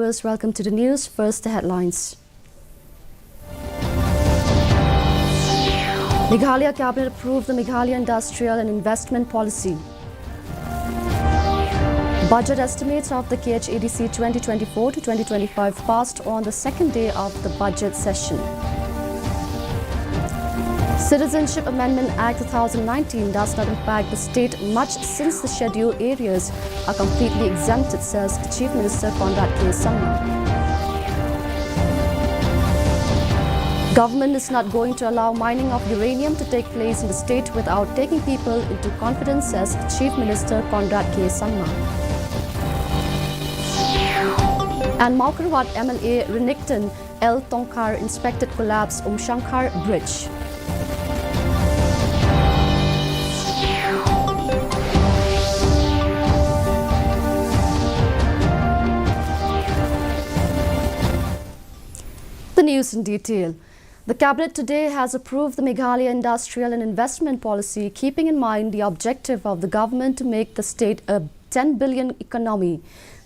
viewers, welcome to the news. First, the headlines. Meghalaya Cabinet approved the Meghalaya Industrial and Investment Policy. Budget estimates of the KHADC 2024 to 2025 passed on the second day of the budget session. Citizenship Amendment Act 2019 does not impact the state much since the scheduled areas are completely exempted, says Chief Minister Conrad K. Sangma. Government is not going to allow mining of uranium to take place in the state without taking people into confidence, says Chief Minister Conrad K. Sangma. And Maukarwat MLA Renekton L. Tongkar inspected collapsed Shankar Bridge. The news in detail. The Cabinet today has approved the Meghalaya Industrial and Investment Policy, keeping in mind the objective of the government to make the state a 10 billion economy.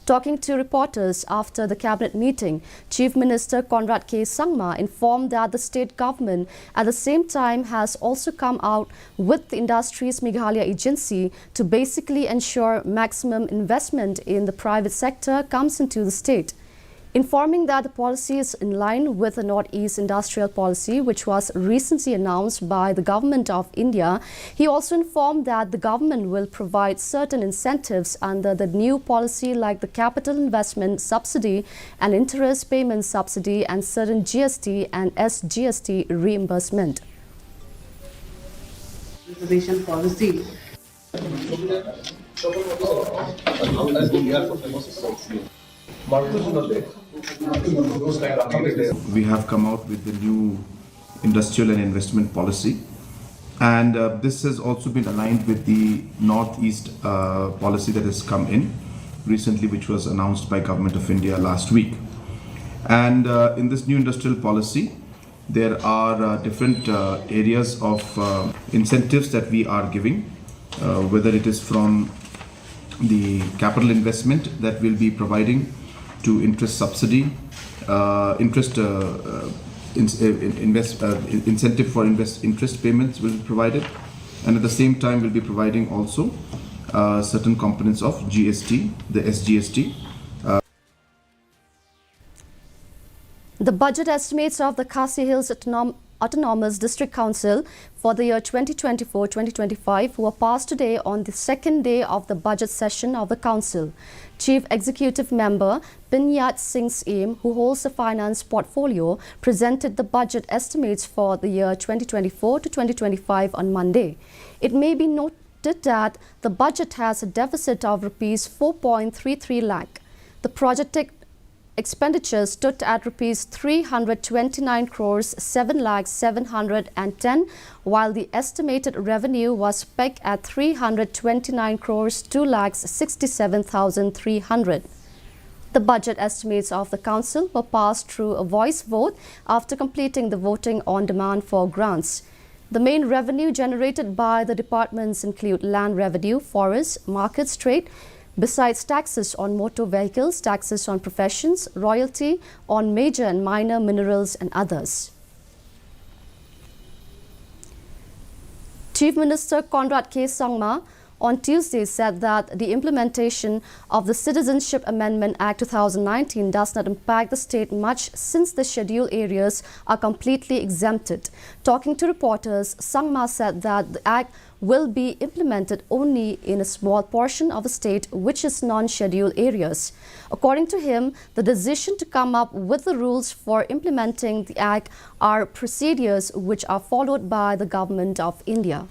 Talking to reporters after the Cabinet meeting, Chief Minister Conrad K. Sangma informed that the state government at the same time has also come out with the industry's Meghalaya agency to basically ensure maximum investment in the private sector comes into the state. Informing that the policy is in line with the Northeast Industrial Policy, which was recently announced by the Government of India, he also informed that the government will provide certain incentives under the new policy like the capital investment subsidy and interest payment subsidy and certain GST and SGST reimbursement. Reservation policy. We have come out with the new industrial and investment policy, and this has also been aligned with the Northeast policy that has come in recently, which was announced by Government of India last week. And in this new industrial policy, there are different areas of incentives that we are giving, whether it is from the capital investment that we'll be providing to interest subsidy, incentive for interest payments will be provided, and at the same time we'll be providing also certain components of GST, the SGST. The budget estimates of the Khasi Hills Autonomous District Council for the year 2024-2025 were passed today on the second day of the budget session of the council. Chief Executive Member Pinyat Singh Aim, who holds the finance portfolio, presented the budget estimates for the year 2024-2025 on Monday. It may be noted that the budget has a deficit of Rs 4.33 lakh. The projected expenditure stood at Rs 329 crores 7 lakhs 710, while the estimated revenue was pegged at 329 crores 2 lakhs 67,300. The budget estimates of the council were passed through a voice vote after completing the voting on demand for grants. The main revenue generated by the departments include land revenue, forest, markets, trade, besides taxes on motor vehicles, taxes on professions, royalty on major and minor minerals and others. Chief Minister Conrad K. Sangma on Tuesday said that the implementation of the Citizenship Amendment Act 2019 does not impact the state much since the scheduled areas are completely exempted. Talking to reporters, Sangma said that the act will be implemented only in a small portion of the state, which is non-scheduled areas. According to him, the decision to come up with the rules for implementing the act are procedures which are followed by the Government of India.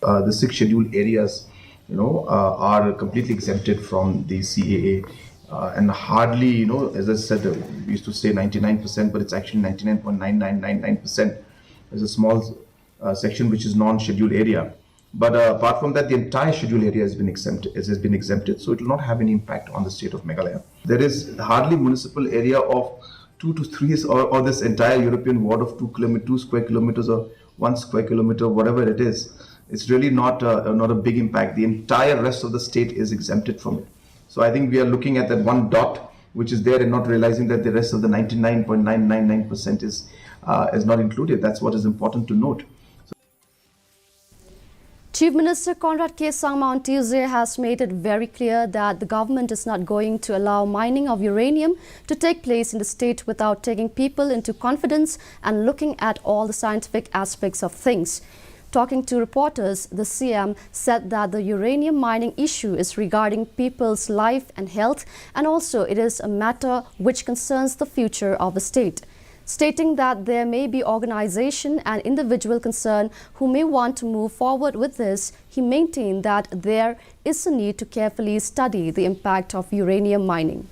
The 6 scheduled areas, are completely exempted from the CAA, and hardly, as I said, we used to say 99%, but it's actually 99.9999%. There's a small section which is non-scheduled area, but apart from that, the entire scheduled area has been exempted, so it will not have any impact on the state of Meghalaya. There is hardly municipal area of 2 to 3 or this entire European ward of 2 square kilometers or 1 square kilometer, whatever it is. It's really not a big impact. The entire rest of the state is exempted from it. So I think we are looking at that one dot which is there and not realizing that the rest of the 99.999% is not included. That's what is important to note. Chief Minister Conrad K. Sangma on Tuesday has made it very clear that the government is not going to allow mining of uranium to take place in the state without taking people into confidence and looking at all the scientific aspects of things. Talking to reporters, the CM said that the uranium mining issue is regarding people's life and health, and also it is a matter which concerns the future of the state. Stating that there may be organization and individual concern who may want to move forward with this, he maintained that there is a need to carefully study the impact of uranium mining.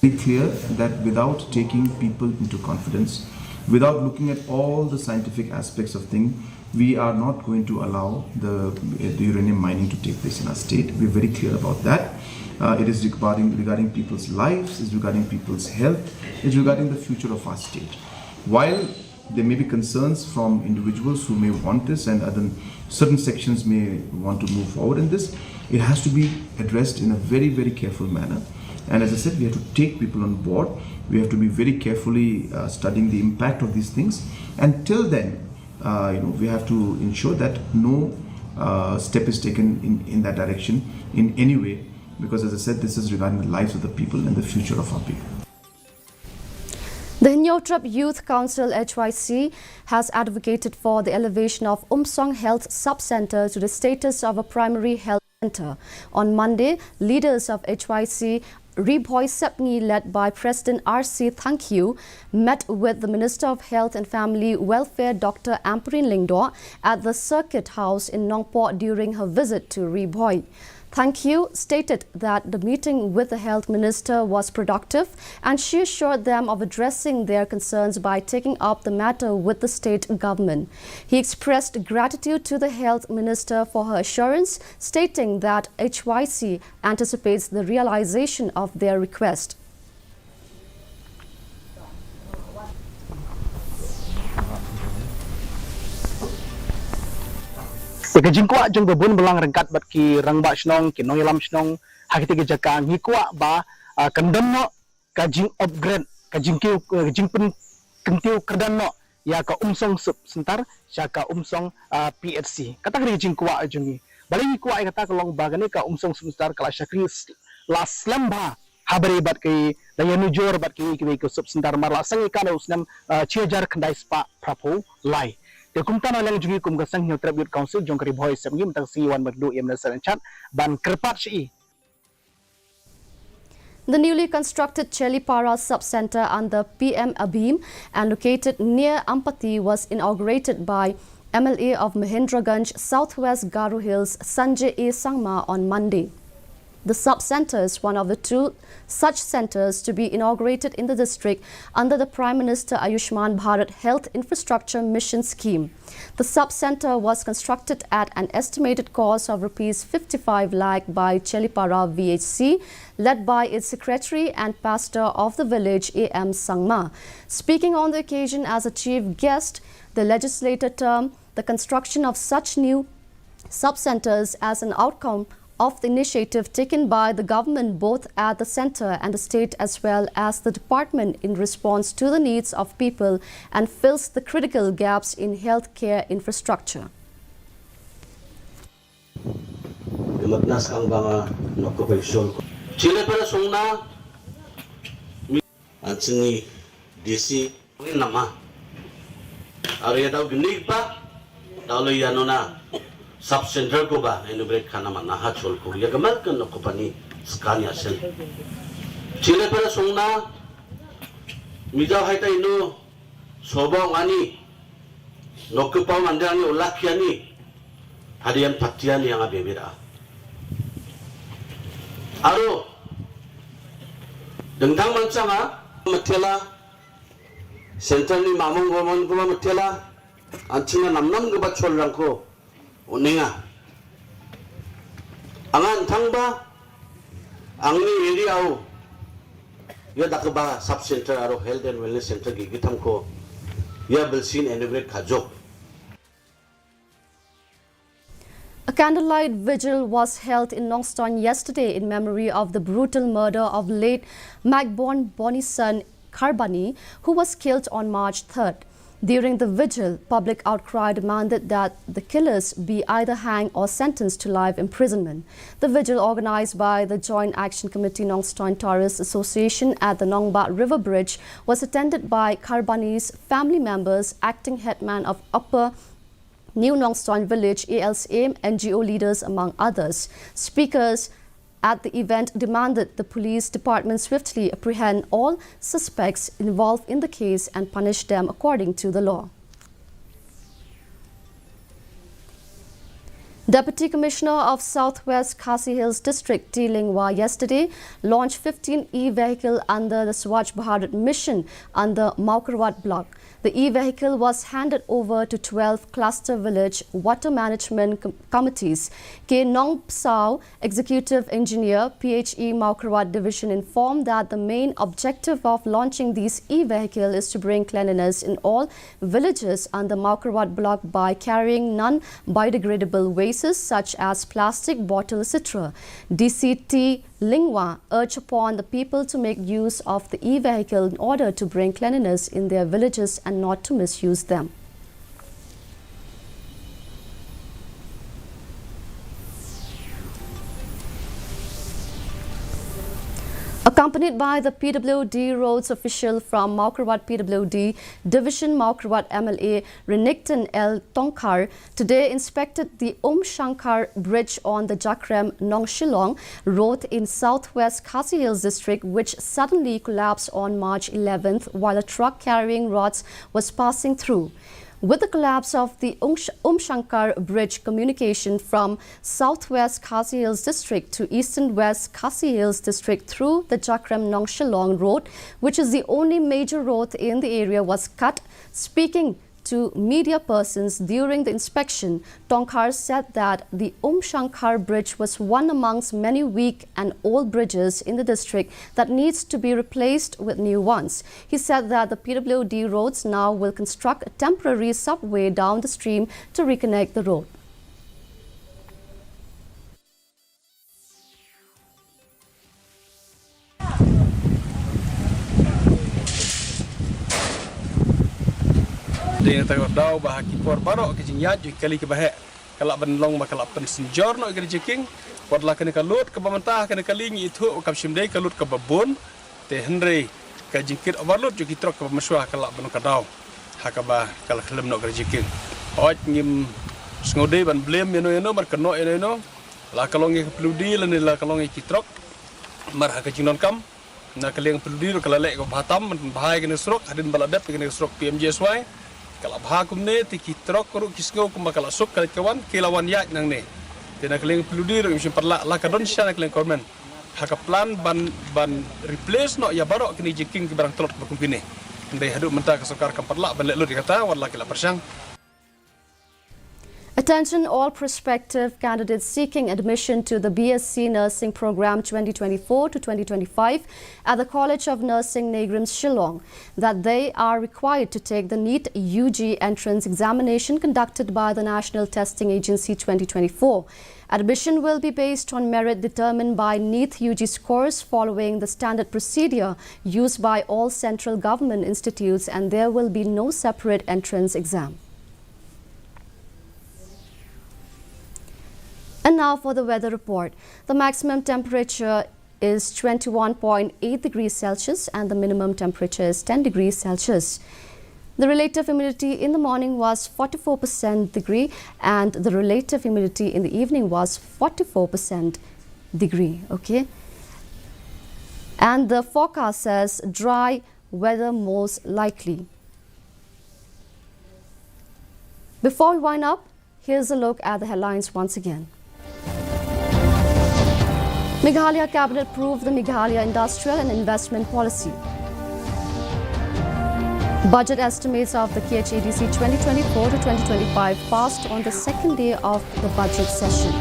Be clear that without taking people into confidence, without looking at all the scientific aspects of things, we are not going to allow the uranium mining to take place in our state. We're very clear about that. It is regarding people's lives, it's regarding people's health, it's regarding the future of our state. While there may be concerns from individuals who may want this and certain sections may want to move forward in this, it has to be addressed in a very, very careful manner. And as I said, we have to take people on board. We have to be very carefully studying the impact of these things. Until then, we have to ensure that no step is taken in that direction in any way. Because as I said, this is regarding the lives of the people and the future of our people. The Hinyotrap Youth Council HYC has advocated for the elevation of Umsong Health Sub-Center to the status of a primary health center. On Monday, leaders of HYC Ribhoi Sepni, led by President R.C. Thankyu, met with the Minister of Health and Family Welfare Dr. Amperin Lingdo at the Circuit House in Nongpo during her visit to Ribhoi. Thankyu stated that the meeting with the Health Minister was productive and she assured them of addressing their concerns by taking up the matter with the state government. He expressed gratitude to the Health Minister for her assurance, stating that HYC anticipates the realization of their request. Jingkwa jung bebun belang rengkat bat ki rangba snong ki nong yalam snong hakiti ke jaka ngikwa ba kendam no ka jing upgrade ka jingkiu jing pen kentiu kerdan no ya ka umsong sub sentar sya ka umsong PHC kata kri jingkwa jungi bali ngikwa kata kalong bagane ka umsong sub sentar kala syakri las lamba habari bat ki dayanu jor bat ki sub sentar marla sangi kana usnam chiajar khandai spa prapo lai. The Kumtana Language Kumgasang Hinyotrap Youth Council, Jonkari Boy Samgim, Tangsi Wan Magdu, Yemnas and Chat, Ban Kerpatchi. The newly constructed Chelipara Sub-Center under PM Abim and located near Ampati was inaugurated by MLA of Mahendraganj, Southwest Garo Hills, Sanjay A. Sangma on Monday. The sub-center is one of the two such centers to be inaugurated in the district under the Prime Minister Ayushman Bharat Health Infrastructure Mission Scheme. The sub-center was constructed at an estimated cost of Rs 55 lakh by Chelipara VHC, led by its secretary and pastor of the village, A.M. Sangma. Speaking on the occasion as a chief guest, the legislator termed the construction of such new sub-centers as an outcome of the initiative taken by the government both at the centre and the state as well as the department in response to the needs of people and fills the critical gaps in healthcare infrastructure. Sub-center ko ba inaugurate ka naman na hachol ko yagamal kan no company skania sel chile para sungna mijaw hay tay no sobong ani nokkupaw mandani ulakyani hadian patian yang abebira aro dengtang mansanga matela center ni mamong gomon ko matela anchina namnam ko ba cholrang ko Uninga angan thangba angni area ya dakba sub center aro health and wellness center gi gitam ko ya belsin inaugurate khajok. A A candlelight vigil was held in Nongstoin yesterday in memory of the brutal murder of late Magborn Bonison Karbani, who was killed on March 3rd. During the vigil, public outcry demanded that the killers be either hanged or sentenced to life imprisonment. The vigil, organized by the Joint Action Committee Nongstoin Tourist Association at the Nongbat River Bridge, was attended by Karbani's family members, acting headman of Upper New Nongstoin Village, ALSAIM, NGO leaders among others. Speakers at the event demanded the police department swiftly apprehend all suspects involved in the case and punish them according to the law. Deputy Commissioner of Southwest Khasi Hills District T. Lingwa yesterday launched 15 e-vehicle under the Swachh Bharat mission under Maukarwat block. The e-vehicle was handed over to 12 cluster village water management committees. K. Nong Psao, Executive Engineer, PHE Maukarwat Division, informed that the main objective of launching these e-vehicle is to bring cleanliness in all villages under Maukarwat block by carrying non-biodegradable wastes such as plastic, bottle, etc. DCT Lingwa urged upon the people to make use of the e-vehicle in order to bring cleanliness in their villages and not to misuse them. Accompanied by the PWD roads official from Maukarwat PWD Division, Maukarwat MLA Renigton L. Tongkar today inspected the Shankar Bridge on the Jakrem Nongshilong Road in southwest Khasi Hills district, which suddenly collapsed on March 11th while a truck carrying rods was passing through. With the collapse of the Shankar Bridge, communication from southwest Khasi Hills district to eastern west Khasi Hills district through the Jakrem Nongshilong Road, which is the only major road in the area, was cut. Speaking to media persons during the inspection, Tongkar said that the Shankar Bridge was one amongst many weak and old bridges in the district that needs to be replaced with new ones. He said that the PWD roads now will construct a temporary subway down the stream to reconnect the road. Dia tahu dah bahagi korbanok kejinyat jadi kali ke bahek kalau benlong makalap pensenjor no kerja king wadlah kena kalut ke pemerintah kena kali itu kap simdai kalut ke babon te henry ke jingkit overload jadi truk ke mesuah kalau benu kadau hakaba kalau kelem no kerja king oj ngim ngode ban blem eno mar keno eno la kalongi ke pludi la kalongi kitrok mar ha ke jinon kam na kaleng pludi kalau lek ke batam bahai kena srok hadin baladap kena srok PMJSY kalau bahakum ne tiki trok koruk kisgo kumbakala sok kali kawan kilawan yak nang ne tena keleng peludi ro mission perla la kadon syana keleng kormen haka plan ban replace no ya barok kini jiking ke barang telot berkumpine ndai hadu menta ka sokar kam perla ban lelu dikata walla kila persang. Attention all prospective candidates seeking admission to the BSc Nursing Program 2024 to 2025 at the College of Nursing Negrims Shillong that they are required to take the NEET UG entrance examination conducted by the National Testing Agency 2024. Admission will be based on merit determined by NEET UG scores following the standard procedure used by all central government institutes, and there will be no separate entrance exam. And now for the weather report. The maximum temperature is 21.8 degrees Celsius and the minimum temperature is 10 degrees Celsius. The relative humidity in the morning was 44% degree and the relative humidity in the evening was 44% degree. Okay. And the forecast says dry weather most likely. Before we wind up, here's a look at the headlines once again. Meghalaya Cabinet approved the Meghalaya Industrial and Investment Policy. Budget estimates of the KHADC 2024 to 2025 passed on the second day of the budget session.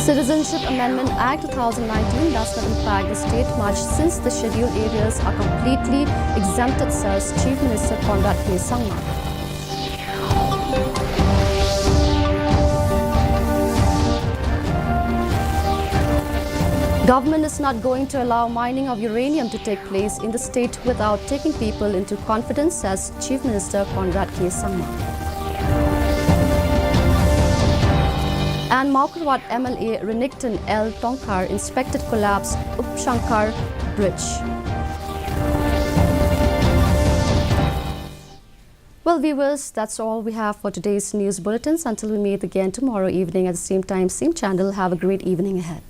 Citizenship Amendment Act 2019 does not impact the state much since the scheduled areas are completely exempted, says Chief Minister Conrad K. Sangma. Government is not going to allow mining of uranium to take place in the state without taking people into confidence, says Chief Minister Conrad K. Sangma. And Maukarwat MLA Renington L. Tonkar inspected collapsed Upshankar Bridge. Well, viewers, that's all we have for today's news bulletins. Until we meet again tomorrow evening at the same time, same channel, have a great evening ahead.